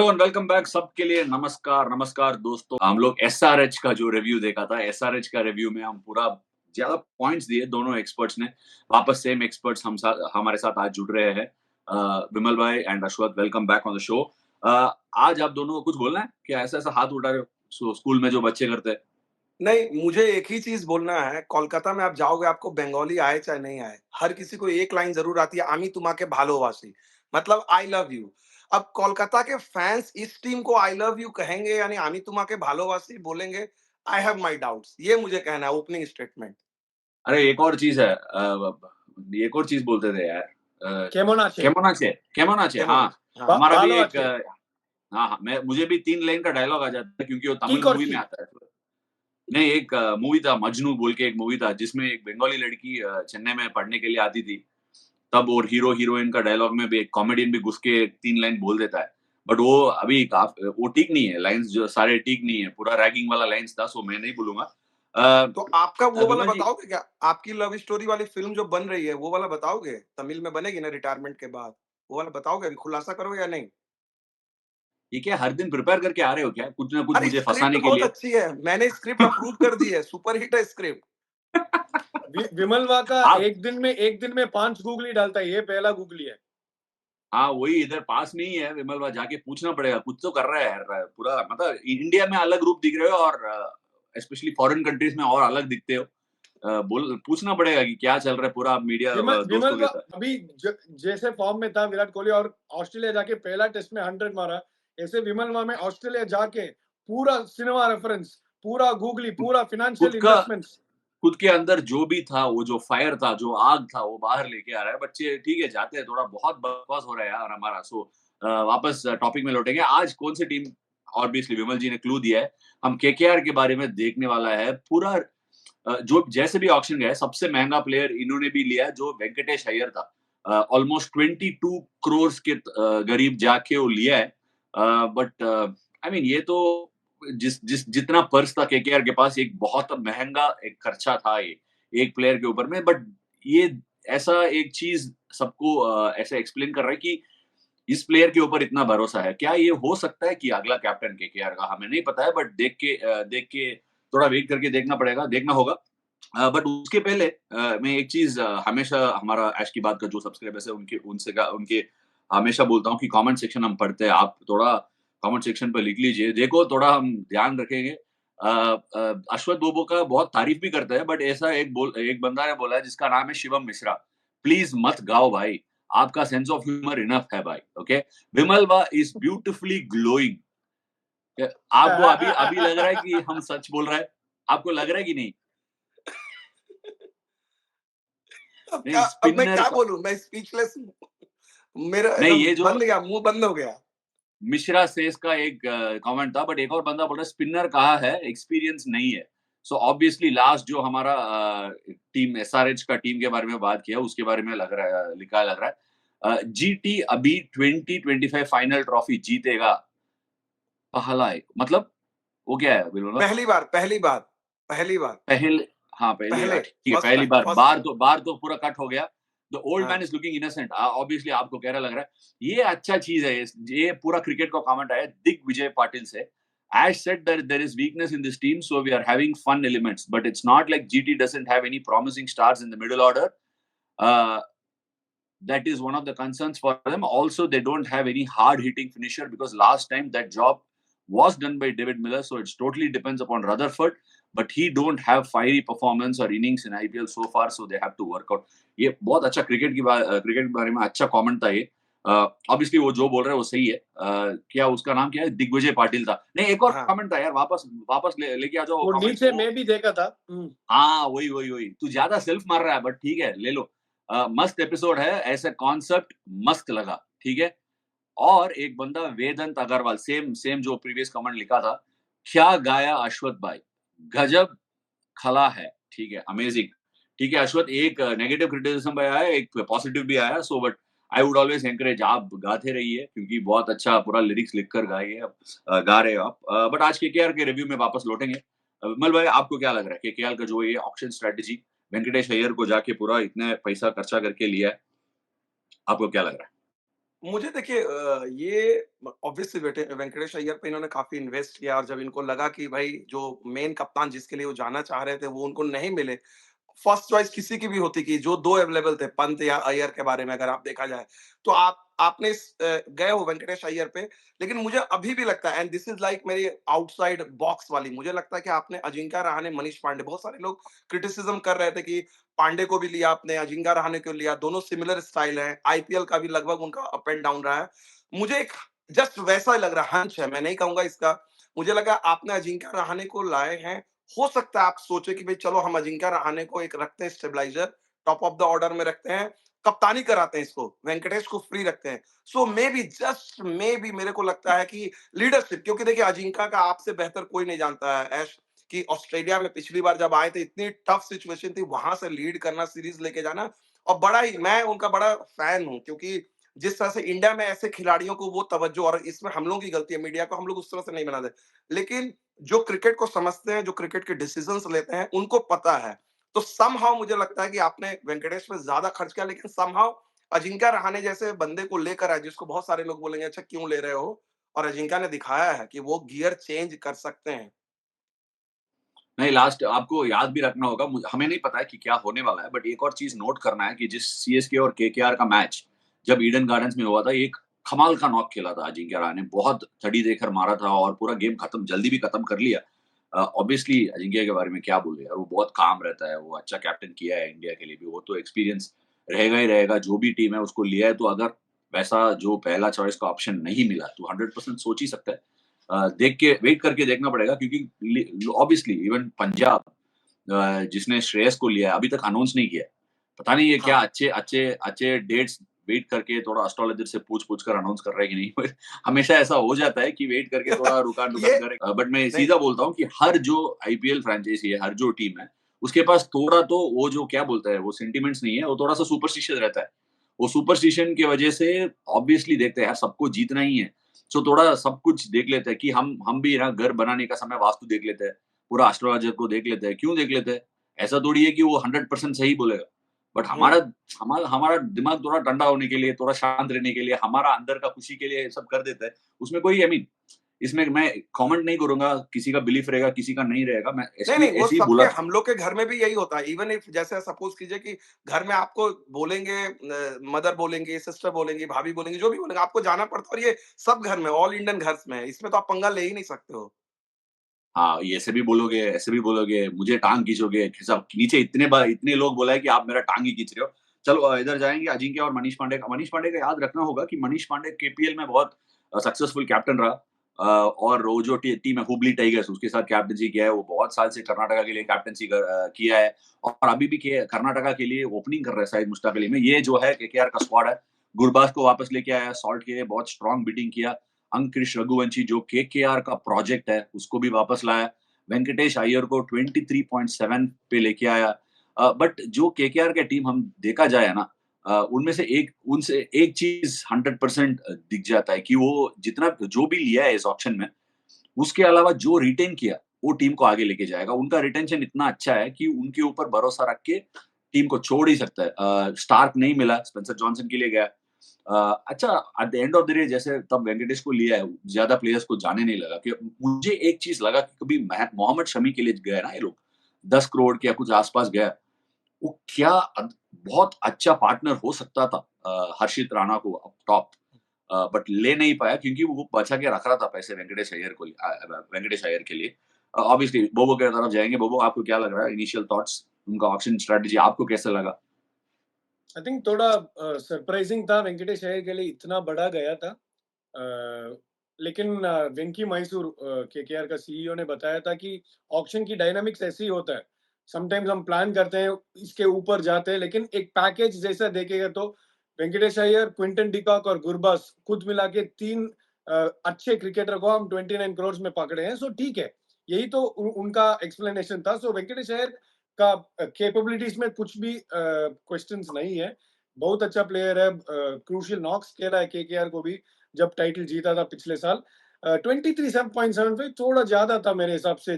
Hello and welcome back सबके लिए नमस्कार नमस्कार दोस्तों। हम लोग एसआरएच का जो रिव्यू देखा था, एसआरएच का रिव्यू में हम पूरा ज्यादा पॉइंट्स दिए दोनों एक्सपर्ट्स ने। वापस सेम एक्सपर्ट्स हमारे साथ आज जुड़ रहे हैं। विमल भाई and Ashwath, welcome back on the show. आज आप दोनों को कुछ बोलना है क्या? ऐसा ऐसा हाथ उठा रहे हो स्कूल में जो बच्चे करते हैं। नहीं, मुझे एक ही चीज़ बोलना है, कोलकाता में आप जाओगे, आपको बंगाली आए चाहे नहीं आए, हर किसी को एक लाइन ज़रूर आती है, "आमी तुम्हाके भालोबासी", मतलब आई लव यू। अब कोलकाता के फैन्स इस टीम को आई लव यू कहेंगे यानी आमी तुम्हाके भालोबासी बोलेंगे, आई हैव माय डाउट्स। ये मुझे कहना है ओपनिंग स्टेटमेंट। अरे एक और चीज है, एक और चीज बोलते थे यार। केमोनाचे केमोनाचे केमोनाचे, हाँ। केमोनाचे, हाँ। हमारा भी भालो एक हाँ हाँ, मुझे भी 3 लाइन का डायलॉग आ जाता है क्योंकि वो तमिल किक और मूवी में की। आता है। नहीं, एक मूवी था मजनू बोल के, एक मूवी था जिसमें एक बंगाली लड़की चेन्नई में पढ़ने के लिए आती थी। तब और हीरो हीरोइन का डायलॉग में भी एक कॉमेडियन भी घुस के 3 लाइन बोल देता है। बट वो अभी वो ठीक नहीं है, लाइन्स जो सारे ठीक नहीं है। पूरा रैगिंग वाला लाइन्स था, सो मैं नहीं बोलूंगा। तो आपका वो वाला विमल जी, बताओगे क्या? आपकी लव स्टोरी वाली फ़िल्म जो बन रही है, वो वाला बताओगे? तमिल में बनेगी ना रिटायरमेंट के बाद, वो वाला बताओगे अभी खुलासा करोगे या नहीं? ये क्या हर दिन प्रिपेयर करके आ रहे हो क्या? कुछ ना कुछ अरे मुझे स्क्रिप्ट फंसाने के बहुत लिए। अच्छी है, मैंने स्क्रिप्ट अप्रूव कर दी है, सुपरहिट है स्क्रिप्ट। विमल वा का आप एक दिन में 5 गूगली डालता है, ये पहला गूगली है। हाँ, वही इधर पास में ही है विमल भाई, जाके पूछना पड़ेगा। कुछ तो कर रहा है यार, पूरा मतलब इंडिया में अलग रूप दिख रहे हो और स्पेशली फॉरेन कंट्रीज में और अलग दिखते हो। बोल पूछना पड़ेगा कि क्या चल रहा है पूरा मीडिया विमल दोस्तों के वा साथ। अभी जैसे फॉर्म में था विराट कोहली और ऑस्ट्रेलिया जाके पहला टेस्ट में 100 मारा, ऐसे विमल वा में ऑस्ट्रेलिया जाके पूरा सिनेमा रेफरेंस, पूरा गूगली, खुद पूरा फाइनेंशियल खुद का इन्वेस्टमेंट्स। खुद के अंदर जो भी था, वो जो फायर था, जो आग था, वो बाहर लेके आ रहा है। बच्चे ठीक है, जाते हैं, थोड़ा बहुत बकवास हो रहा है यार हमारा। सो वापस टॉपिक में लौटेंगे। आज कौन सी टीम, ऑब्वियसली विमल जी ने क्लू दिया है, हम केकेआर के बारे में देखने वाला है पूरा। जो जैसे भी ऑक्शन गया है, सबसे महंगा प्लेयर इन्होंने भी लिया है, जो वेंकटेश अय्यर था। ऑलमोस्ट 22 करोड़ के करीब जाके वो लिया है। बट आई मीन ये तो जितना पर्स था केकेआर के पास, एक बहुत महंगा एक खर्चा था ये एक प्लेयर के ऊपर में। बट ये ऐसा एक चीज सबको ऐसे एक्सप्लेन कर रहा है कि इस प्लेयर के ऊपर इतना भरोसा है। क्या ये हो सकता है कि अगला कैप्टन केकेआर का? हमें नहीं पता है, बट देख के थोड़ा वेट करके देखना पड़ेगा, देखना होगा। बट उसके पहले मैं एक चीज हमेशा हमारा ऐश की बात का जो सब्सक्राइबर्स है उनके हमेशा बोलता हूँ कि कमेंट सेक्शन हम पढ़ते हैं। आप थोड़ा कमेंट सेक्शन पे लिख लीजिए, देखो थोड़ा हम ध्यान रखेंगे। अश्वथ बोबो का बहुत तारीफ भी करते हैं, बट ऐसा एक बंदा ने बोला है जिसका नाम है शिवम मिश्रा, प्लीज मत गाओ भाई, आपका सेंस ऑफ ह्यूमर इनफ है भाई। ओके, विमल वा इज ब्यूटिफुली ग्लोइंग। आपको अभी अभी लग रहा है कि हम सच बोल रहे हैं? आपको लग रहा है कि नहीं? नहीं, अब मैं स्पिनर क्या का बोलूँ? मैं स्पीचलेस हूँ। मेरा नहीं, एकदम ये जो बंद गया, मुँह बंद हो गया। मिश्रा सेस का एक कमेंट था, बट एक और बंदा बोल रहा है स्पिनर कहा है, एक्सपीरियंस नहीं है। सो ऑब्वियसली लास्ट जो हमारा टीम एसआरएच का टीम के बारे में बात किया, उसके बारे में लग रहा है, लिखा लग रहा है जीटी अभी 2025 फाइनल ट्रॉफी जीतेगा। पहला एक मतलब वो क्या है बिल्कुल? पहली बार पहली बार पहली बार पहले, हाँ पहली बार, पहले ठीक है, फर्स्ट पहली टाइम बार। First time. बार तो पूरा कट हो गया। द ओल्ड हाँ। Man is looking innocent, obviously आपको कह रहा लग रहा है। ये अच्छा चीज है। ये पूरा क्रिकेट का कमेंट आया दिग्विजय पाटिल से। As said that there is weakness in this team, so we are having fun elements, but it's not like GT doesn't have any promising stars in the middle order. Uh, that is one of the concerns for them. Also, they don't have any hard-hitting finisher because last time that job was done by David Miller, so it totally depends upon Rutherford. But he don't have fiery performance or innings in IPL so far, so they have to work out. ये बहुत अच्छा cricket के बारे में अच्छा comment था ये। Obviously वो जो बोल रहे हैं वो सही है। क्या उसका नाम क्या है? दिग्विजय पाटिल था। नहीं, एक और हाँ। कमेंट था यार, वापस लेके आ जाओ वो कमेंट नीचे को। मैं भी देखा था। हाँ, वही तू ज्यादा सेल्फ मार रहा है, बट ठीक है, ले लो। मस्त एपिसोड है, ऐसा कॉन्सेप्ट मस्त लगा, ठीक है। और एक बंदा वेदांत अग्रवाल, सेम सेम जो प्रीवियस कमेंट लिखा था, क्या गाया अश्वथ भाई, गजब खला है, ठीक है, अमेजिंग। ठीक है अश्वथ, एक नेगेटिव क्रिटिसिज्म भी आया, एक पॉजिटिव भी आया। So but I would always encourage, आप गाते रहिए क्योंकि बहुत अच्छा पूरा लिरिक्स लिखकर गाइए, गा रहे हो आप। बट आज केकेआर के रिव्यू में वापस लौटेंगे। विमल भाई, आपको क्या लग रहा है केकेआर का जो ये ऑक्शन स्ट्रेटेजी, वेंकटेश अय्यर को जाके पूरा इतने पैसा खर्चा करके लिया है, आपको क्या लग रहा है? मुझे देखिए ये ऑब्वियसली वेंकटेश अय्यर पे इन्होंने काफ़ी इन्वेस्ट किया और जब इनको लगा कि भाई जो मेन कप्तान जिसके लिए वो जाना चाह रहे थे, वो उनको नहीं मिले, फर्स्ट चॉइस किसी की भी होती कि जो 2 अवेलेबल थे, पंत या अय्यर के बारे में अगर आप देखा जाए। तो आपने गए हो वेंकटेश अय्यर पे, लेकिन मुझे अभी भी लगता है एंड दिस इज़ लाइक मेरी आउटसाइड बॉक्स वाली, मुझे लगता है कि आपने अजिंक्य रहाणे, मनीष पांडे, बहुत सारे लोग क्रिटिसिज़्म कर रहे थे कि पांडे को भी लिया आपने, अजिंक्य रहाणे को लिया, दोनों सिमिलर स्टाइल है, आईपीएल का भी लगभग उनका अप एंड डाउन रहा है। मुझे एक जस्ट वैसा ही लग रहा है, हंच है, मैं नहीं कहूँगा इसका। मुझे लगा आपने अजिंक्य रहाणे को लाए हैं, हो सकता है आप सोचे कि भाई चलो हम अजिंक्य रहाणे को एक रखते हैं stabiliser, top of the order में रखते हैं, कप्तानी कराते हैं इसको, वेंकटेश को फ्री रखते हैं। So maybe just maybe मेरे को लगता है कि लीडरशिप, क्योंकि देखिए अजिंक्य का आपसे बेहतर कोई नहीं जानता है ऐश, कि ऑस्ट्रेलिया में पिछली बार जब आए थे इतनी टफ सिचुएशन थी, वहां से लीड करना, सीरीज लेके जाना, और बड़ा ही मैं उनका बड़ा फैन हूं, क्योंकि जिस तरह से इंडिया में ऐसे खिलाड़ियों को वो तवज्जो, और इसमें हम लोगों की गलती है, मीडिया को हम लोग उस तरह से नहीं बनाते, लेकिन जो क्रिकेट को समझते हैं, जो क्रिकेट के डिसीजंस लेते हैं, उनको पता है। तो समहाउ मुझे लगता है कि आपने वेंकटेश पे ज्यादा खर्च किया, लेकिन समहाउ अजिंक्य रहाणे जैसे बंदे को लेकर आए, जिसको बहुत सारे लोग बोलेंगे अच्छा क्यों ले रहे हो, और अजिंक्य ने दिखाया है कि वो गियर चेंज कर सकते हैं। नहीं, लास्ट आपको याद भी रखना होगा, हमें नहीं पता है कि क्या होने वाला है, बट एक और चीज नोट करना है कि जिस सीएसके और केकेआर का मैच जब ईडन गार्डन्स में हुआ था, एक कमाल का नॉक खेला था अजिंक्य रहाणे ने, बहुत छड़ी देकर मारा था और पूरा गेम खत्म, जल्दी भी खत्म कर लिया। ऑब्वियसली अजिंक्य के बारे में क्या बोले यार, वो बहुत काम रहता है, वो अच्छा कैप्टन किया है इंडिया के लिए भी, वो तो एक्सपीरियंस रहेगा ही रहेगा, जो भी टीम है उसको लिया है, तो अगर वैसा जो पहला चॉइस का ऑप्शन नहीं मिला तो 100% सोच ही सकता है। देख के वेट करके देखना पड़ेगा, क्योंकि ऑब्वियसली इवन पंजाब जिसने श्रेयस को लिया है अभी तक अनाउंस नहीं किया है। पता नहीं ये क्या हाँ, अच्छे अच्छे अच्छे डेट्स वेट करके थोड़ा एस्ट्रोलॉजर से पूछ-पूछ कर अनाउंस कर रहा है कि नहीं। हमेशा ऐसा हो जाता है कि वेट करके थोड़ा रुकान-रुकान ये करे, बट मैं नहीं, सीधा बोलता हूँ कि हर जो आईपीएल फ्रैंचाइज़ी है, हर जो टीम है, उसके पास थोड़ा तो वो जो क्या बोलते हैं, वो सेंटिमेंट्स नहीं है, वो थोड़ा-सा सुपरस्टिशियस रहता है। वो सुपरस्टिशन की वजह से ऑब्वियसली देखते हैं यार सबको जीतना ही है। सो थोड़ा सब कुछ देख लेते हैं कि हम भी ना घर बनाने का समय वास्तु देख लेते हैं, पूरा एस्ट्रोलॉजर को देख लेते हैं। क्यों देख लेते हैं? ऐसा थोड़ी है कि वो 100% सही बोलेगा। बट हमारा हम्म, हमारा हमारा दिमाग थोड़ा ठंडा होने के लिए, थोड़ा शांत रहने के लिए, हमारा अंदर का खुशी के लिए ये सब कर देता है। उसमें कोई आई मीन इसमें मैं कमेंट नहीं करूँगा, किसी का बिलीफ रहेगा, किसी का नहीं रहेगा। मैं नहीं, ऐसे ही नहीं, वो ऐसे ही सबके, बोला हम लोग के घर में भी यही होता है। इवन इफ जैसे सपोज़ कीजिए कि घर में आपको बोलेंगे, मदर बोलेंगी, सिस्टर बोलेंगी, भाभी बोलेंगी, जो भी बोलेंगे, आपको जाना पड़ता है, और ये सब घर में, ऑल इंडियन घर्स में है। इसमें तो आप पंगा ले ही नहीं सकते हो। हाँ, ये ऐसे भी बोलोगे, मुझे टाँग खींचोगे, सब नीचे इतने लोग बोला है कि आप मेरा टाँग ही खींच रहे हो। चलो इधर जाएँगे अजिंक्य और मनीष पांडे का याद रखना होगा कि मनीष पांडे केपीएल में बहुत सक्सेसफुल कैप्टन रहा। और वो जो टीम है हुबली टाइगर्स, उसके साथ कैप्टेंसी किया है, वो बहुत साल से कर्नाटका के लिए कैप्टेंसी किया है और अभी भी कर्नाटका के लिए ओपनिंग कर रहा है शायद मुश्ताक अली में। ये जो है केकेआर का स्क्वाड है, गुरबाज को वापस लेके आया, सॉल्ट के लिए बहुत स्ट्रॉन्ग बिडिंग किया। अंकृश रघुवंशी जो केकेआर का प्रोजेक्ट है, उसको भी वापस लाया। वेंकटेश अय्यर को 23.7 पे लेके आया। बट जो केकेआर की टीम हम देखा जाए ना, उनसे एक चीज़ 100% दिख जाता है कि वो जितना जो भी लिया है इस ऑक्शन में, उसके अलावा जो रिटेन किया, वो टीम को आगे लेके जाएगा। उनका रिटेंशन इतना अच्छा है कि उनके ऊपर भरोसा रख के टीम को छोड़ ही सकता है। स्टार्क नहीं मिला, स्पेंसर जॉनसन के लिए गया। अच्छा at the end of the day जैसे तब वेंकटेश को लिया है, ज़्यादा प्लेयर्स को जाने नहीं लगा कि मुझे एक चीज़ लगा कि कभी मोहम्मद शमी के लिए गए ना ये लोग, 10 करोड़ के या कुछ आस-पास गया। वो क्या बहुत अच्छा पार्टनर हो सकता था हर्षित राणा को अप टॉप, बट ले नहीं पाया क्योंकि वो बचा के रख रहा था पैसे वेंकटेश अय्यर के लिए। ऑब्वियसली बोबो की तरफ जाएँगे। बोबो आपको क्या लग रहा है इनिशियल थॉट्स, उनका ऑक्शन स्ट्रैटेजी आपको कैसा लगा? आई थिंक थोड़ा सरप्राइजिंग था, वेंकटेश अय्यर के लिए इतना बड़ा गया था। लेकिन वेंकी मैसूर केकेआर का सीईओ ने बताया था कि ऑक्शन की डायनामिक्स ऐसे ही होता है। समटाइम्स हम प्लान करते हैं, इसके ऊपर जाते हैं, लेकिन एक पैकेज जैसा देखेगा तो वेंकटेश अय्यर, क्विंटन डिकॉक और गुरबाज खुद मिला के 3 अच्छे क्रिकेटर को हम 29 करोड़ में पकड़े हैं, सो ठीक है। यही तो उनका एक्सप्लेनेशन था। सो वेंकटेश अय्यर का कैपेबिलिटीज में कुछ भी क्वेश्चंस नहीं है। बहुत अच्छा प्लेयर है, क्रूशियल नॉक्स खेला है केकेआर को भी जब टाइटल जीता था पिछले साल। 23.75 थोड़ा ज्यादा था मेरे हिसाब से,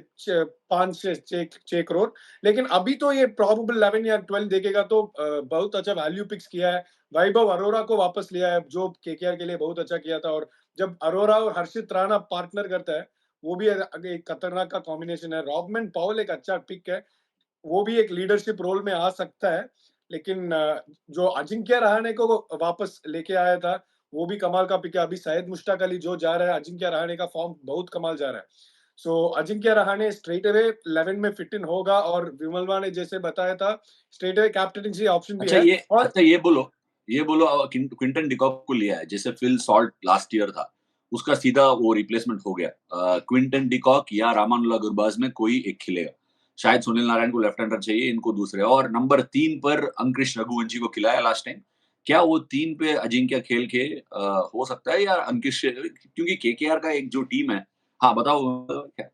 5 से 6 करोड़। लेकिन अभी तो ये प्रोबेबल 11 या 12 देखेगा तो बहुत अच्छा वैल्यू पिक्स किया है। वैभव अरोरा को वापस लिया है, जो केकेआर के लिए बहुत अच्छा किया था। और जब अरोरा और हर्षित राणा पार्टनर करता है, वो भी एक खतरनाक का कॉम्बिनेशन है। रॉबमैन पॉवेल एक अच्छा पिक है, वो भी एक लीडरशिप रोल में आ सकता है। लेकिन जो अजिंक्य रहाणे को वापस लेके आया था, वो भी कमाल का पिक है। अभी शायद मुश्ताक अली जो जा रहा है, अजिंक्य रहाणे का फॉर्म बहुत कमाल जा रहा है। सो अजिंक्य रहाणे स्ट्रेट अवे 11 में फिट इन होगा। और विमलवा ने जैसे बताया था, स्ट्रेट अवे कैप्टनसी ऑप्शन भी है। और ये बोलो क्विंटन डिकॉक को लिया है, जैसे फिल सॉल्ट लास्ट ईयर था, उसका सीधा वो रिप्लेसमेंट हो गया। क्विंटन डिकॉक या रामानुला गुरबाज में कोई एक खिलेगा। शायद सुनील नारायण को लेफ्ट हैंडर चाहिए, इनको दूसरे। और नंबर 3 पर अंकुश रघुवंशी को खिलाया लास्ट टाइम। क्या वो 3 पे अजिंक्य खेल के हो सकता है, या अंकुश, क्योंकि केकेआर का एक जो टीम है। हाँ बताओ क्या?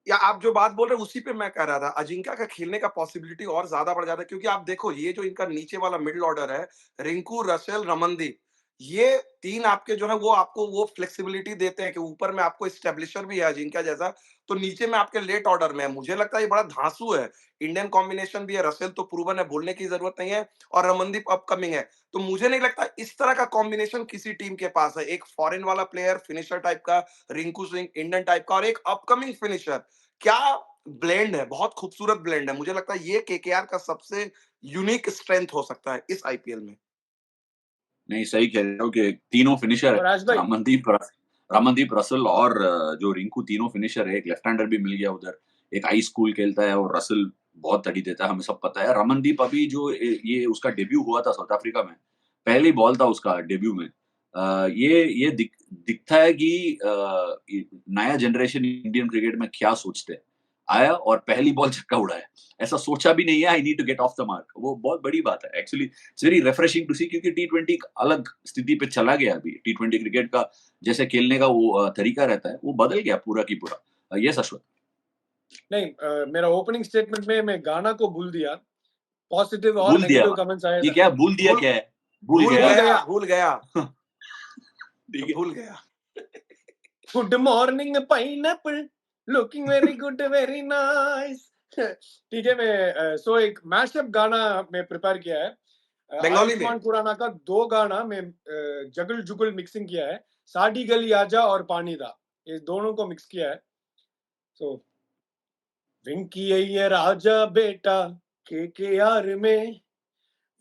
या आप जो बात बोल रहे हैं उसी पे मैं कह रहा था, अजिंक्य का खेलने का पॉसिबिलिटी और ज्यादा बढ़ जाता है, क्योंकि आप देखो ये जो इनका नीचे वाला मिडिल ऑर्डर है, रिंकू, रसेल, रमनदीप, ये 3 आपके जो है वो आपको वो फ्लेक्सिबिलिटी देते हैं कि ऊपर में आपको स्टेब्लिशर भी है अजिंक्य जैसा, तो नीचे में आपके लेट ऑर्डर में है। मुझे लगता है ये बड़ा धांसू है। इंडियन कॉम्बिनेशन भी है, रसेल तो प्रूवन है, बोलने की जरूरत नहीं है, और रमनदीप अपकमिंग है। तो मुझे नहीं लगता इस तरह का कॉम्बिनेशन किसी टीम के पास है। एक फॉरेन वाला प्लेयर फिनिशर टाइप का, रिंकू सिंह इंडियन टाइप का, और एक अपकमिंग फिनिशर, क्या ब्लेंड है, बहुत खूबसूरत ब्लेंड है। मुझे लगता है ये केकेआर का सबसे यूनिक स्ट्रेंथ हो सकता है इस आईपीएल में। नहीं, सही कह रहे हो कि तीनों फिनिशर है। और राज भाई, रमनदीप, रसल और जो रिंकू, तीनों फिनिशर है। एक लेफ्ट हैंडर भी मिल गया उधर, एक हाई स्कूल खेलता है, और रसल बहुत तड़ी देता है, हमें सब पता है। रमनदीप अभी जो ये उसका डेब्यू हुआ था साउथ अफ्रीका में, पहली बॉल था उसका डेब्यू में। ये दिखता है कि नया जनरेशन इंडियन क्रिकेट में क्या सोचते हैं। आया और पहली बॉल छक्का उड़ाया, ऐसा सोचा भी नहीं है I need to get off the mark. वो बहुत बड़ी बात है actually. It's very refreshing to see, क्योंकि टी20 अलग स्थिति पे चला गया अभी। टी20 क्रिकेट का जैसे खेलने का वो तरीका रहता है, वो बदल गया पूरा की पूरा। यस अश्वथ। नहीं, मेरा ओपनिंग स्टेटमेंट में मैं गाना को भूल दिया। पॉजिटिव और भूल दिया? नेगेटिव कमेंट्स आए ये थे। क्या भूल दिया? क्या है भूल भूल गया? गया, भूल गया, ठीक है। भूल गया। Good morning pineapple, looking very good, very nice. ठीक है, मैं सो एक मैशअप गाना मैं प्रिपेयर किया है। बंगाली में आयुष्मान खुराना का 2 गाना में जगल जुगल मिक्सिंग किया है। साडी गली आजा और पानी दा, ये दोनों को मिक्स किया है। सो विंकी अय्यर आजा बेटा केकेआर में,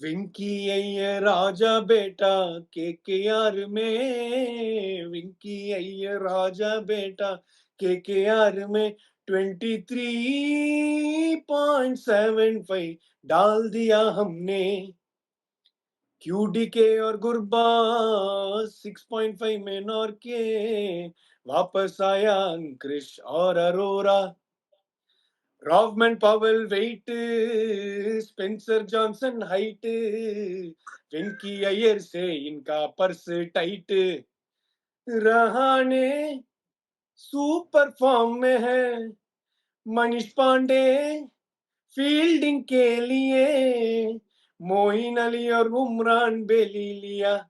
विंकी अय्यर आजा बेटा केकेआर में, विंकी अय्यर आजा बेटा केकेआर में। 23.75 डाल दिया हमने, क्यूडीके और गुरबाज 6.5 में नॉर के, वापस आया अंकृश और Arora, Rovman Powell weight, Spencer Johnson height, Venky Iyer से इनका purse tight, Rahane super form में है, मनीष पांडे फील्डिंग के लिए, मोइन अली और उमरान बेली लिया,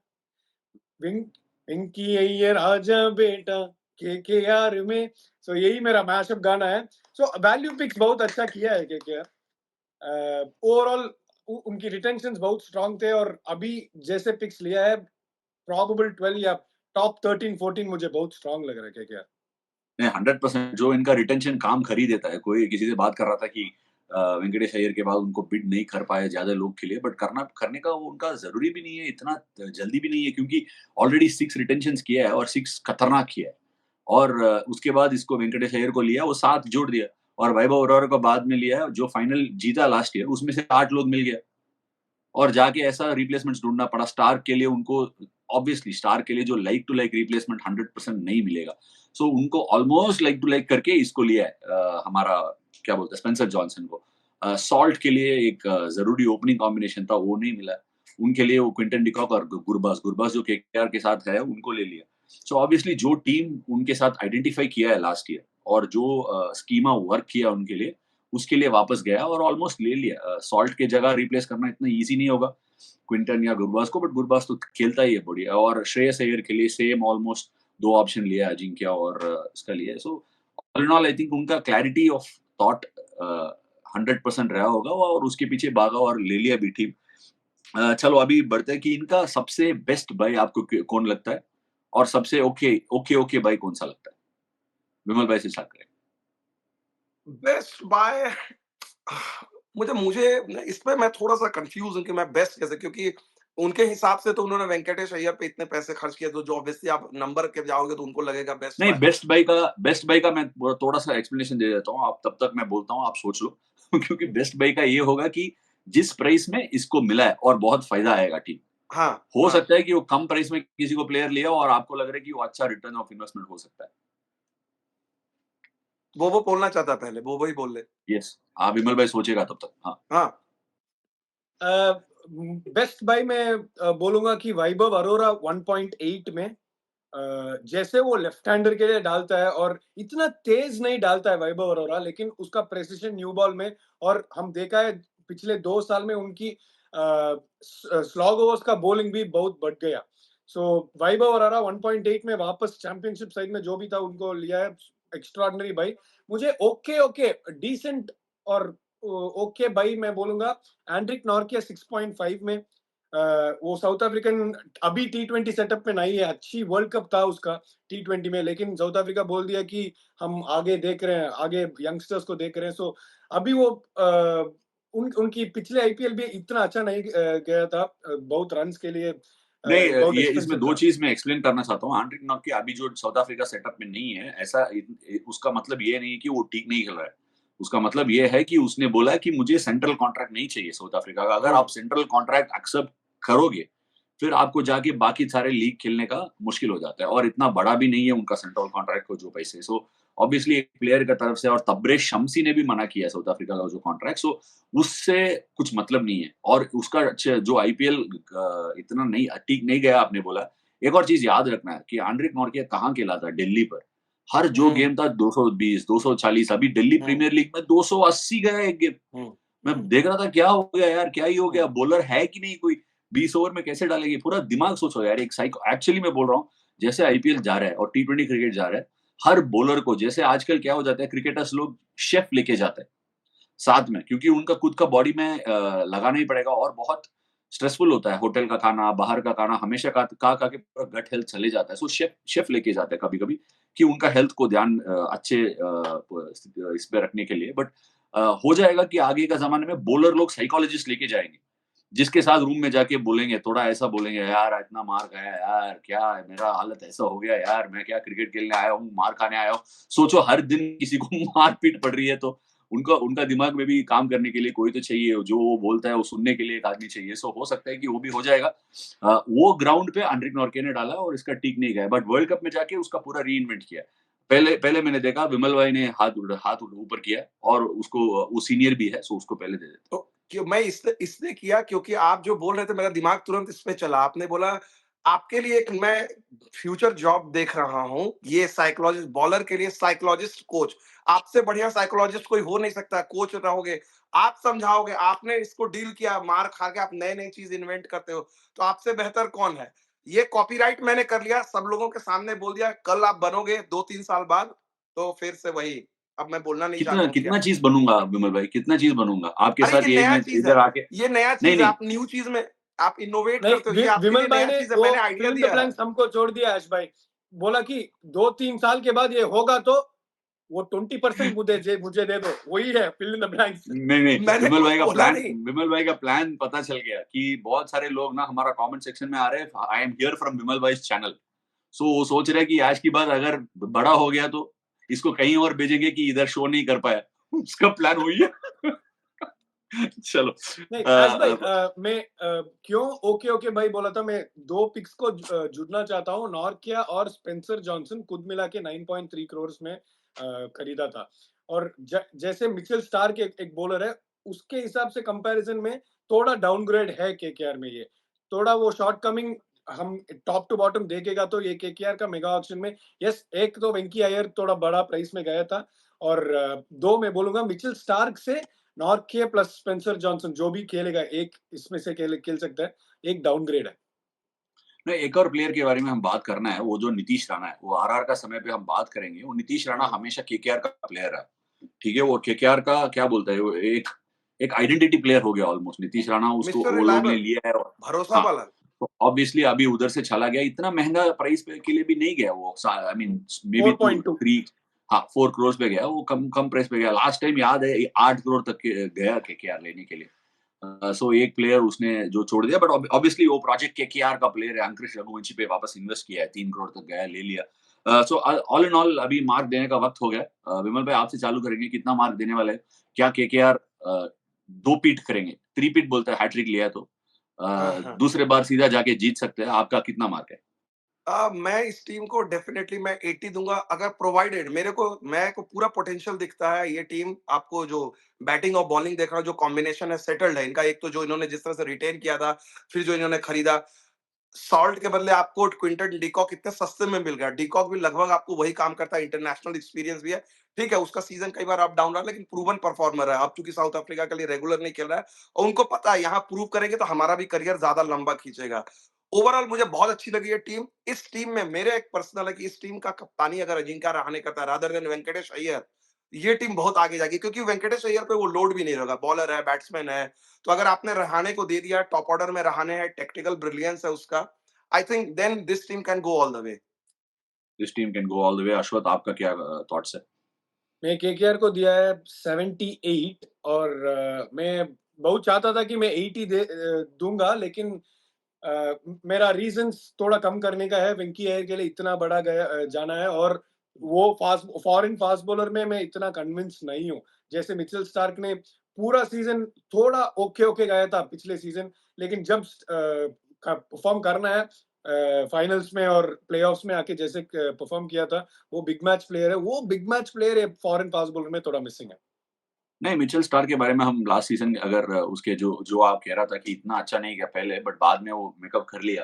विंकी अय्यर आजा बेटा केकेआर में। सो यही मेरा मैशअप गाना है। सो वैल्यू पिक्स बहुत अच्छा किया है केकेआर। ओवरऑल उनकी रिटेंशंस बहुत स्ट्रांग थे, और अभी जैसे पिक्स लिया है, प्रोबेबल 12 या टॉप 13-14 मुझे बहुत स्ट्रांग लग रहा है केकेआर। 100% जो इनका रिटेंशन काम खरीद देता है। कोई किसी से बात कर रहा था कि वेंकटेश अय्यर के बाद उनको बिड नहीं कर पाए ज्यादा लोग के लिए, बट करने का वो उनका जरूरी भी नहीं है, इतना जल्दी भी नहीं है, क्योंकि ऑलरेडी 6 रिटेंशन किया है और 6 खतरनाक किया है। और उसके बाद इसको वेंकटेश अय्यर को लिया, वो 7 जोड़ दिया, और वैभव अरोरा को बाद में लिया, जो फाइनल जीता लास्ट ईयर, उसमें से 8 लोग मिल गया, और जाके ऐसा रिप्लेसमेंट्स ढूंढना पड़ा स्टार के लिए उनको। ऑब्वियसली स्टार के लिए जो लाइक टू लाइक रिप्लेसमेंट 100% नहीं मिलेगा, सो उनको ऑलमोस्ट लाइक टू लाइक करके इसको लिया है हमारा क्या बोलते हैं स्पेंसर जॉनसन को। सॉल्ट के लिए एक जरूरी ओपनिंग कॉम्बिनेशन था, वो नहीं मिला उनके लिए। वो क्विंटन डिकॉक और गुरबाज जो केकेआर के साथ है उनको ले लिया। सो ऑब्वियसली जो टीम उनके साथ आइडेंटिफाई किया है लास्ट ईयर, और जो स्कीमा वर्क किया उनके लिए, उसके लिए वापस गया और ऑलमोस्ट ले लिया। सॉल्ट के जगह रिप्लेस करना इतना इजी नहीं होगा क्विंटन या गुरबाज को, बट गुरबाज तो खेलता ही है बढ़िया। और श्रेयस अय्यर के लिए सेम ऑलमोस्ट 2 ऑप्शन लिया है, अजिंक्य और इसका लिया है। So all in all I think उनका क्लैरिटी ऑफ थॉट 100% रहा होगा और उसके पीछे भागा और ले लिया भी टीम। चलो अभी बढ़ते हैं कि इनका सबसे बेस्ट बाय आपको कौन लगता है और सबसे ओके बाय कौन सा लगता है? विमल भाई से स्टार्ट करें। बेस्ट बाय मुझे मुझे इस पे मैं थोड़ा-सा कन्फ्यूज़ हूँ कि मैं बेस्ट कैसे, क्योंकि उनके हिसाब से तो उन्होंने वेंकटेश अय्यर पे इतने पैसे खर्च किए, तो जो ऑब्वियसली आप नंबर के जाओगे तो उनको लगेगा बेस्ट नहीं, बाय। बेस्ट बाय का मैं थोड़ा-सा एक्सप्लेनेशन दे देता हूँ, आप तब तक मैं बोलता हूँ, आप सोच लो। क्योंकि बेस्ट बाय का ये होगा कि जिस प्राइस में इसको मिला है और बहुत फ़ायदा आएगा टीम। हाँ, हो हाँ। सकता है कि वो कम प्राइस में किसी को प्लेयर लिया और आपको लग रहा है कि वो अच्छा रिटर्न ऑफ इन्वेस्टमेंट हो सकता है। वो बोलना चाहता है पहले, वो ही बोल ले। यस, विमल भाई सोचेगा तब तक। हाँ। हाँ। बेस्ट बाय मैं बोलूंगा कि वैभव अरोरा 1.8 में जैसे वो लेफ्ट हैंडर के लिए डालता है और इतना तेज नहीं डालता है वैभव अरोरा, लेकिन उसका प्रेसिशन न्यू बॉल में, और हम देखा है पिछले 2 साल में उनकी स्लॉग ओवर्स का बॉलिंग भी बहुत बढ़ गया। सो वैभव अरोरा 1.8 में वापस चैंपियनशिप साइड में जो भी था उनको लिया है, एक्स्ट्राऑर्डिनरी भाई। मुझे ओके डिसेंट और ओके भाई मैं बोलूंगा एंड्रिक नॉर्किया 6.5 में। वो साउथ अफ्रीकन अभी टी20 सेटअप में नहीं है, अच्छी वर्ल्ड कप था उसका टी20 में, लेकिन साउथ अफ्रीका बोल दिया कि हम आगे देख रहे हैं, आगे यंगस्टर्स को देख रहे हैं। सो अभी वो उनकी पिछले आईपीएल भी इतना अच्छा नहीं गया था, बहुत रन्स के लिए नहीं, बहुत ये इसमें एक्सपेंसिव 2 था। चीज़ मैं एक्सप्लेन करना चाहता हूँ। एंड्रिक नॉर्किया अभी जो साउथ अफ्रीका सेटअप में नहीं है, ऐसा उसका मतलब ये नहीं है कि वो ठीक नहीं खेल रहा है। उसका मतलब ये है कि उसने बोला कि मुझे सेंट्रल कॉन्ट्रैक्ट नहीं चाहिए साउथ अफ्रीका का। अगर हुँ। आप सेंट्रल कॉन्ट्रैक्ट एक्सेप्ट करोगे, फिर आपको जाके बाकी सारे लीग खेलने का मुश्किल हो जाता है और इतना बड़ा भी नहीं है उनका सेंट्रल कॉन्ट्रैक्ट को जो पैसे। सो ऑब्वियसली एक प्लेयर की तरफ से, और तब्रेज़ शम्सी ने भी मना किया है साउथ अफ्रीका का जो कॉन्ट्रैक्ट, सो उससे कुछ मतलब नहीं है। और उसका जो आईपीएल इतना नहीं ठीक नहीं गया आपने बोला। एक और चीज़ याद रखना है कि एंड्रिक नॉर्किया कहाँ खेला था? दिल्ली पर। हर जो हुँ, गेम था 220, 240, अभी दिल्ली हुँ, प्रीमियर लीग में 280 गया एक गेम। हुँ, मैं हुँ, देख रहा था क्या हो गया यार, क्या ही हो हुँ, गया? बॉलर है कि नहीं कोई? 20 ओवर में कैसे डालेंगे? पूरा दिमाग सोचो यार, एक साइको एक्चुअली मैं बोल रहा हूँ, जैसे आईपीएल जा रहा है और टी20 क्रिकेट जा रहा है, हर बॉलर को जैसे आजकल क्या हो जाता है, क्रिकेटर्स लोग शेफ लेके जाते हैं। साथ में, क्योंकि उनका खुद का बॉडी में लगाना ही पड़ेगा और बहुत स्ट्रेसफुल होता है, होटल का खाना, बाहर का खाना, हमेशा खा के पूरा गट हेल्थ चले जाता है। सो शेफ शेफ लेके जाते हैं कभी-कभी कि उनका हेल्थ को ध्यान अच्छे इस पे रखने के लिए। बट हो जाएगा कि आगे का ज़माने में बॉलर लोग साइकोलॉजिस्ट लेके जाएँगे, जिसके साथ रूम में जाके बोलेंगे, थोड़ा ऐसा बोलेंगे, "यार इतना मार खाया यार, क्या है मेरा हालत ऐसा हो गया यार, मैं क्या क्रिकेट खेलने आया हूँ, मार खाने आया हूँ।" सोचो हर दिन किसी को मार-पीट पड़ रही है, तो उनका उनका दिमाग में भी काम करने के लिए कोई तो चाहिए, जो वो बोलता है वो सुनने के लिए एक आदमी चाहिए। सो हो सकता है कि वो भी हो जाएगा। वो ग्राउंड पे एंड्रिक नॉर्के ने डाला और इसका ठीक नहीं गया, बट वर्ल्ड कप में जाके उसका पूरा रीइन्वेंट किया। पहले पहले मैंने देखा विमल भाई ने हाथ ऊपर किया और उसको वो सीनियर भी है, सो उसको पहले दे देते। तो क्यों मैं इसलिए इसलिए किया क्योंकि आप जो बोल रहे थे मेरा दिमाग तुरंत इस पे चला। आपने बोला आपके लिए एक मैं फ्यूचर जॉब देख रहा हूँ, ये साइकोलॉजिस्ट बॉलर के लिए साइकोलॉजिस्ट कोच। आपसे बढ़िया साइकोलॉजिस्ट कोई हो नहीं सकता, कोच रहोगे, आप समझाओगे, आपने इसको डील किया, मार खा के आप नई-नई चीज़ इन्वेंट करते हो, तो आपसे बेहतर कौन है? ये कॉपीराइट मैंने कर लिया, सब लोगों के सामने बोल दिया, कल आप बनोगे 2-3 साल बाद, तो फिर से वही। अब मैं बोलना नहीं कितना चाहता हूँ क्या। कितना चीज़ बनूँगा विमल भाई, कितना चीज़ बनूँगा? आपके अरे साथ ये ये नया मैं चीज़ इधर है, आके ये नया नहीं, चीज़ है, नहीं। आप न्यू चीज़ में आप इनोवेट नहीं, करते हो, ये आपके विमल लिए भाई नया ने चीज़ है, वो मैंने आइडिया फिल इन द दिया है। ब्लैंक्स हमको छोड़ दिया यश भाई। बोला कि 2-3 साल के बाद ये होगा तो वो 20% मुझे दे दो। वही है फिल इन द ब्लैंक्स। नहीं, नहीं, मैंने कुछ बोला नहीं। विमल भाई का प्लान पता चल गया कि बहुत सारे लोग ना हमारा कमेंट सेक्शन में आ रहे हैं, I am here from Vimal भाईज़ चैनल। सो वो सोच रहे हैं कि आज की बात अगर बड़ा हो गया तो इसको कहीं और भेजेंगे कि इधर शो नहीं कर पाया। उसका प्लान वही है। चलो नहीं ऐश भाई, अब मैं क्यों ओके भाई बोला था, मैं 2 पिक्स को जुड़ना चाहता हूँ, नॉर्किया और स्पेंसर जॉनसन कुल मिला के 9.3 करोड़ में खरीदा था। और जैसे मिचेल स्टार्क एक बॉलर है, उसके हिसाब से कंपैरिजन में थोड़ा डाउनग्रेड है केकेआर में ये। थोड़ा वो शॉर्टकमिंग हम टॉप टू बॉटम देखेगा तो ये केकेआर का मेगा ऑक्शन में, यस, एक तो वेंकी अय्यर थोड़ा बड़ा प्राइस में गया था, और 2 मैं बोलूँगा मिचेल स्टार्क से नॉर्के प्लस स्पेंसर जॉनसन जो भी खेलेगा, एक इसमें से खेल सकता है, एक डाउनग्रेड है। नहीं, एक और प्लेयर के बारे में हम बात करना है, वो जो नीतीश राणा है, वो आरआर का समय पे हम बात करेंगे। वो नीतीश राणा हम्म, हमेशा केकेआर का प्लेयर है, ठीक है? वो केकेआर का क्या बोलता है, वो एक एक आइडेंटिटी प्लेयर हो गया ऑलमोस्ट। नीतीश राणा उसको मिस्टर वो लोग ने रिलायबल, लिया है। और भरोसा हाँ, वाला। तो ऑब्वियसली अभी उधर से चला गया। इतना महँगा प्राइस पे के लिए भी नहीं गया वो। I mean may be 2 4.2। 3 हाँ, 4 करोड़ पे गया। वो कम कम प्राइस पे गया। लास्ट टाइम याद है 8 करोड़ तक के गया केकेआर लेने के लिए। सो एक प्लेयर उसने जो छोड़ दिया, बट ऑब्वियसली वो प्रोजेक्ट केकेआर का प्लेयर है। अंकुश रघुवंशी पे वापस इन्वेस्ट किया है, 3 करोड़ तक गया, ले लिया। सो ऑल इन ऑल अभी मार्क देने का वक्त हो गया। विमल भाई आपसे चालू करेंगे, कितना मार्क देने वाले हैं? क्या केकेआर 2 पीट करेंगे? 3 पीट बोलता है, हैट्रिक लिया है तो। हाँ हाँ। दूसरे बार सीधा जाके जीत सकते हैं। आपका कितना मार्क है? मैं इस टीम को डेफिनेटली मैं 80 दूँगा, अगर प्रोवाइडेड मेरे को पूरा पोटेंशियल दिखता है। ये टीम आपको जो बैटिंग और बॉलिंग देख रहा हूँ, जो कॉम्बिनेशन है सेटल्ड है इनका। एक तो जो इन्होंने जिस तरह से रिटेन किया था, फिर जो इन्होंने खरीदा, सॉल्ट के बदले आपको क्विंटन डिकॉक इतने सस्ते में मिल गया। डिकॉक भी लगभग आपको वही काम करता है, इंटरनेशनल एक्सपीरियंस भी है। ठीक है, उसका सीजन कई बार अप डाउन रहा, लेकिन प्रूवन परफॉर्मर है। अब चूँकि साउथ अफ्रीका के लिए रेगुलर नहीं खेल रहा है और उनको पता है यहाँ प्रूव करेंगे तो हमारा भी करियर ज़्यादा लंबा खींचेगा। ओवरऑल मुझे बहुत अच्छी लगी ये टीम। इस टीम में मेरे एक पर्सनल है कि इस टीम का कप्तानी अगर अजिंक्य रहाणे करता है रादर देन वेंकटेश अय्यर, ये टीम बहुत आगे जाएगी, क्योंकि वेंकटेश अय्यर पे वो लोड भी नहीं रहेगा। बॉलर है, बैट्समैन है, तो अगर आपने रहाणे को दे दिया, टॉप ऑर्डर में रहाणे है, टेक्निकल ब्रिलियंस है उसका, I think then this team can go all the way. This team can go all the way. Ashwath, आपका क्या थॉट्स है? मैं केकेआर को दिया है 78 और मैं बहुत चाहता था कि मैं 80 दूँगा, लेकिन मेरा रीज़न्स थोड़ा कम करने का है। वेंकी अय्यर के लिए इतना बड़ा जाना है, और वो फॉरेन फास्ट बॉलर में मैं इतना कन्विंस नहीं हूँ। जैसे मिचेल स्टार्क ने पूरा सीज़न थोड़ा ओके गया था पिछले सीज़न, लेकिन जब परफ़ॉर्म करना है फाइनल्स में और प्लेऑफ्स में आके जैसे परफ़ॉर्म किया था, वो बिग मैच प्लेयर है। वो बिग मैच प्लेयर है, फॉरेन फास्ट बॉलर में थोड़ा मिसिंग है। नहीं, मिचेल स्टार्क के बारे में हम लास्ट सीज़न अगर उसके जो जो आप कह रहा था कि इतना अच्छा नहीं किया पहले, बट बाद में वो मेकअप कर लिया,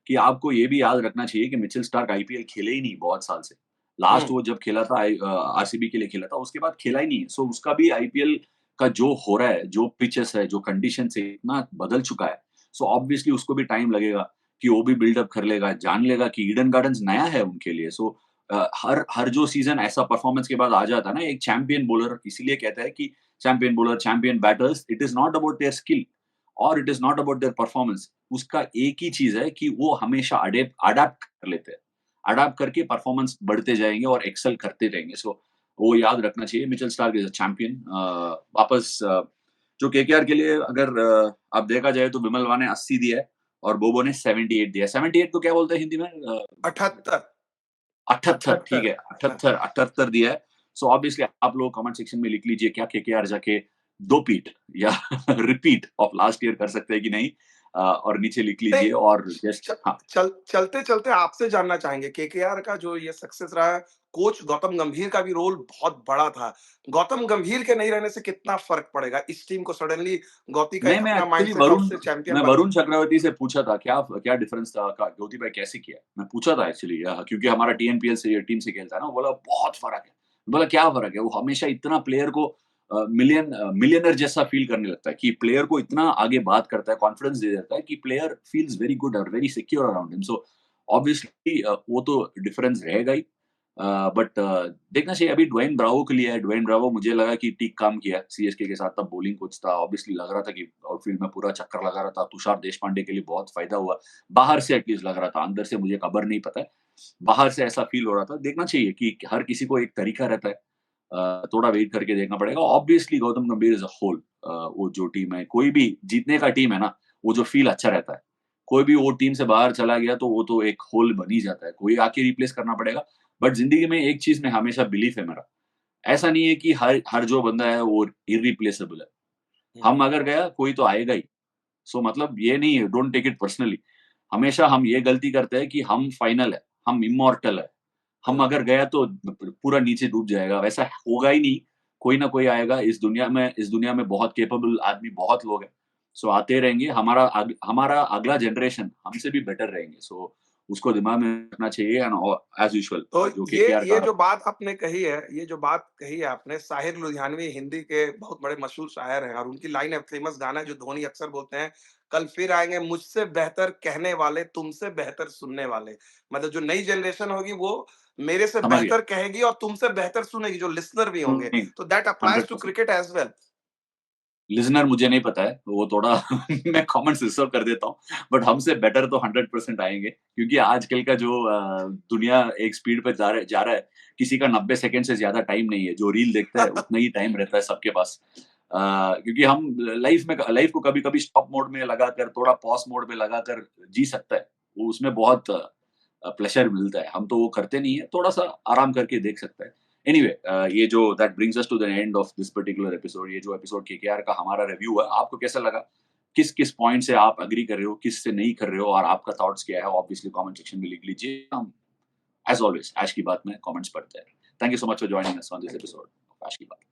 कि आपको ये भी याद रखना चाहिए कि मिचेल स्टार्क आईपीएल खेले ही नहीं बहुत साल से। लास्ट हम्म। वो जब खेला था आरसीबी के लिए खेला था, उसके बाद खेला ही नहीं। सो उसका भी आईपीएल का जो हो रहा है, जो पिचेस है, जो कंडीशंस है, इतना बदल चुका है। सो ऑब्वियसली उसको भी टाइम लगेगा कि वो भी बिल्डअप कर लेगा, जान लेगा कि ईडन गार्डन्स नया है उनके लिए। सो हर हर जो सीज़न ऐसा परफॉर्मेंस के बाद आ जाता है ना, एक चैंपियन बॉलर इसीलिए कहता है कि champion bowler, champion batters, it is not about their skill और it is not about their performance. उसका एक ही चीज़ है कि वो हमेशा अडैप्ट कर लेते हैं। अडैप्ट करके परफॉर्मेंस बढ़ते जाएँगे और एक्सेल करते रहेंगे। सो वो याद रखना चाहिए, Mitchell Starc is a champion. वापस जो केकेआर के लिए अगर अब देखा जाए तो विमल वा ने 80 दिया है और बोबो ने 78 दिया है। 78 को क्या बोलते हैं हिंदी में? 78। 78, ठीक 78। है, 78 दिया है। सो ऑब्वियसली आप लोग कमेंट सेक्शन में लिख लीजिए, क्या केकेआर जाके 2 पीट या रिपीट ऑफ लास्ट ईयर कर सकते हैं कि नहीं? और नीचे लिख नहीं, लीजिए और जस्ट हाँ, चलते आपसे जानना चाहेंगे केकेआर का जो ये सक्सेस रहा है, कोच गौतम गंभीर का भी रोल बहुत बड़ा था। गौतम गंभीर के नहीं रहने से कितना फर्क पड़ेगा इस टीम को? सडनली गौती का नहीं, एक मैं अपना एक्चुअली माइंडसेट और उससे चैंपियन मैं बना। वरुण चक्रवर्ती से पूछा था, क्या क्या डिफरेंस था, का ज्योति भाई कैसे किया? मैं पूछा था एक्चुअली, क्योंकि हमारा टीएनपीएल से टीम से खेलता है ना, वो बोला बहुत फ़र्क है। बोला क्या फ़र्क है? वो हमेशा इतना प्लेयर को मिलियनेयर जैसा फ़ील करने लगता है कि प्लेयर को इतना आगे बात करता है, कॉन्फिडेंस दे देता है कि प्लेयर फील्स वेरी गुड और very secure around him. So obviously वो तो डिफरेंस रहेगा ही। बट देखना चाहिए। अभी ड्वेन ब्रावो के लिए है। ड्वेन ब्रावो मुझे लगा कि ठीक काम किया सीएसके के साथ, तब बॉलिंग कोच था। ऑब्वियसली लग रहा था कि आउटफील्ड में पूरा चक्कर लगा रहा था। तुषार देशपांडे के लिए बहुत फ़ायदा हुआ। बाहर से एटलीस्ट लग रहा था, अंदर से मुझे खबर नहीं पता है। बाहर से ऐसा फ़ील हो रहा था। देखना चाहिए कि हर किसी को एक तरीका रहता है। थोड़ा वेट करके देखना पड़ेगा। ऑब्वियसली गौतम गंभीर एज़ अ होल, वो जो टीम है, कोई भी जीतने का टीम है ना, वो जो फ़ील अच्छा रहता है। कोई भी वो टीम से बाहर चला गया तो वो तो एक होल बन ही जाता है। कोई आके रिप्लेस करना पड़ेगा। बट ज़िंदगी में एक चीज़ में हमेशा बिलीफ है मेरा। ऐसा नहीं है कि हर हर जो बंदा है वो इर्रिप्लेसेबल है। हुँ। हम अगर गया कोई तो आएगा ही। सो मतलब ये नहीं है, डोंट टेक इट पर्सनली। हमेशा हम ये गलती करते हैं कि हम फाइनल है, हम इम्मॉर्टल है। हम हुँ। अगर गया तो पूरा नीचे डूब जाएगा, वैसा होगा ही नहीं। कोई ना कोई आएगा इस दुनिया में बहुत कैपेबल आदमी बहुत लोग हैं। सो आते रहेंगे, हमारा अगला जनरेशन हमसे भी बेटर रहेंगे। सो उसको दिमाग में रखना चाहिए एंड एज यूजुअल तो जो ये केकेआर ये का जो बात आपने कही है, ये जो बात कही है आपने, साहिर लुधियानवी हिंदी के बहुत बड़े मशहूर शायर हैं और उनकी लाइन है, फेमस गाना है जो धोनी अक्सर बोलते हैं, कल फिर आएँगे मुझसे बेहतर कहने वाले, तुमसे बेहतर सुनने वाले। मतलब जो नई जनरेशन होगी वो मेरे से समझ गया। बेहतर कहेगी और तुमसे बेहतर सुनेगी, जो लिसनर भी होंगे। नहीं, तो that applies to 100%। Cricket as well. Listener मुझे नहीं पता है, वो थोड़ा मैं कमेंट्स रिज़र्व कर देता हूँ, बट हमसे बेटर तो 100% आएँगे क्योंकि आजकल का जो दुनिया एक स्पीड पे जा रहा है, किसी का 90 सेकंड से ज़्यादा टाइम नहीं है, जो रील देखता है उतना ही टाइम रहता है सबके पास। क्योंकि हम लाइफ़ को कभी-कभी स्टॉप मोड में लगाकर, थोड़ा पॉज़ मोड में लगाकर जी सकता है, वो उसमें बहुत प्लेज़र मिलता है, हम तो वो करते नहीं है, थोड़ा-सा आराम करके देख सकता है। एनीवे ये जो that brings us to the end of this particular episode, ये जो एपिसोड केकेआर का हमारा रिव्यू है, आपको कैसा लगा? किस-किस पॉइंट से आप एग्री कर रहे हो, किस से नहीं कर रहे हो और आपका थॉट्स क्या है? ऑब्वियसली कमेंट सेक्शन में लिख लीजिए। हम एज़ ऑलवेज़ आज की बात में कमेंट्स पढ़ते हैं। Thank you so much for joining us on this episode of आज की बात।